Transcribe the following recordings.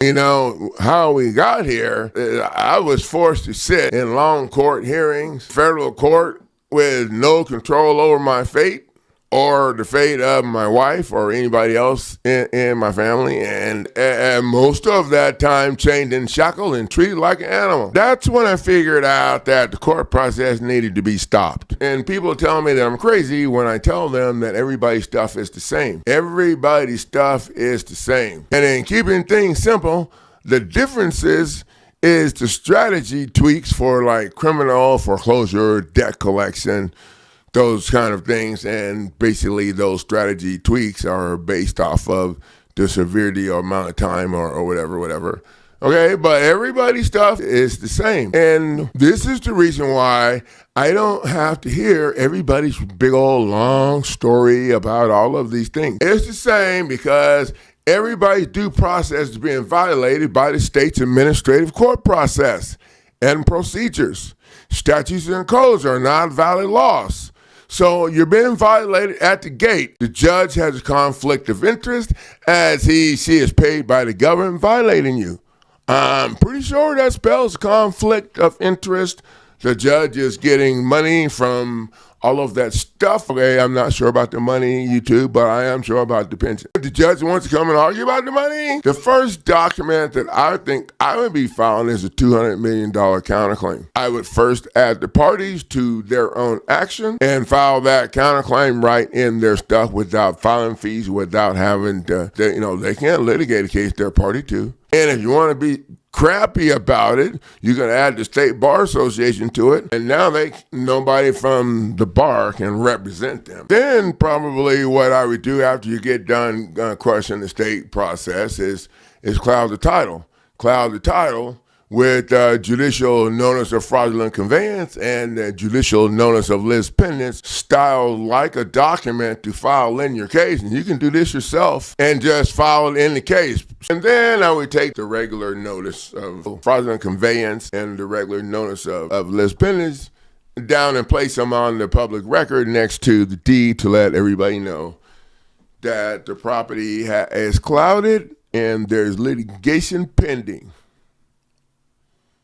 You know, how we got here, I was forced to sit in long court hearings, federal court, with no control over my fate or the fate of my wife or anybody else in my family, and most of that time chained and shackled and treated like an animal. That's when I figured out that the court process needed to be stopped. And people tell me that I'm crazy when I tell them that everybody's stuff is the same. Everybody's stuff is the same. And in keeping things simple, the differences is the strategy tweaks for like criminal, foreclosure, debt collection, those kind of things. And basically those strategy tweaks are based off of the severity or amount of time or whatever. Okay, but everybody's stuff is the same. And this is the reason why I don't have to hear everybody's big old long story about all of these things. It's the same because everybody's due process is being violated by the state's administrative court process and procedures. Statutes and codes are not valid laws. So you're being violated at the gate. The judge has a conflict of interest as she is paid by the government violating you. I'm pretty sure that spells conflict of interest. The judge is getting money from all of that stuff. Okay, I'm not sure about the money, YouTube, but I am sure about the pension. If the judge wants to come and argue about the money, the first document that I think I would be filing is a $200 million counterclaim. I would first add the parties to their own action and file that counterclaim right in their stuff without filing fees, without having to, they can't litigate a case they're party to. And if you want to be crappy about it, you can add the State Bar Association to it, and now nobody from the bar can represent them. Then probably what I would do after you get done crushing the state process is cloud the title. Cloud the title with judicial notice of fraudulent conveyance and judicial notice of lis pendens, styled like a document to file in your case. And you can do this yourself and just file it in the case. And then I would take the regular notice of fraudulent conveyance and the regular notice of lis pendens down and place them on the public record next to the deed to let everybody know that the property is clouded and there's litigation pending.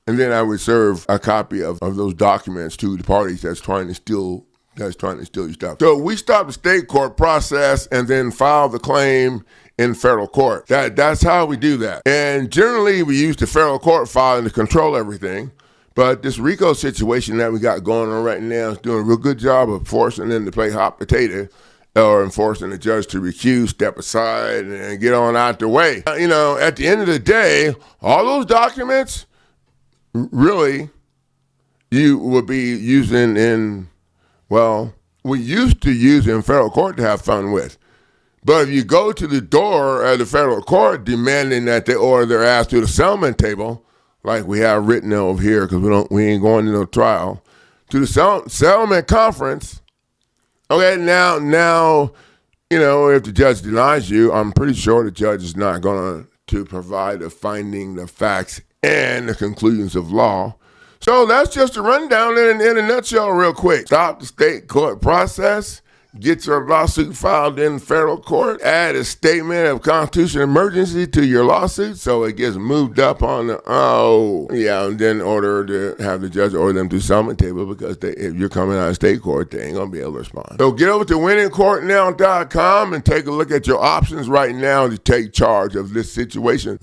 And then I would serve a copy of those documents to the parties that's trying to steal your stuff. So we stop the state court process and then file the claim in federal court. That's how we do that. And generally we use the federal court filing to control everything. But this RICO situation that we got going on right now is doing a real good job of forcing them to play hot potato or enforcing the judge to recuse, step aside, and get on out the way. At the end of the day, all those documents, really, you would be using we used to use in federal court to have fun with. But if you go to the door of the federal court demanding that they order their ass to the settlement table, like we have written over here because we ain't going to no trial, to the settlement conference, okay, now, if the judge denies you, I'm pretty sure the judge is not going to provide a finding, the facts, and the conclusions of law. So that's just a rundown in a nutshell real quick. Stop the state court process, get your lawsuit filed in federal court, add a statement of constitutional emergency to your lawsuit so it gets moved up on and then order to have the judge order them to settlement table because if you're coming out of state court, they ain't going to be able to respond. So get over to winningcourtnow.com and take a look at your options right now to take charge of this situation.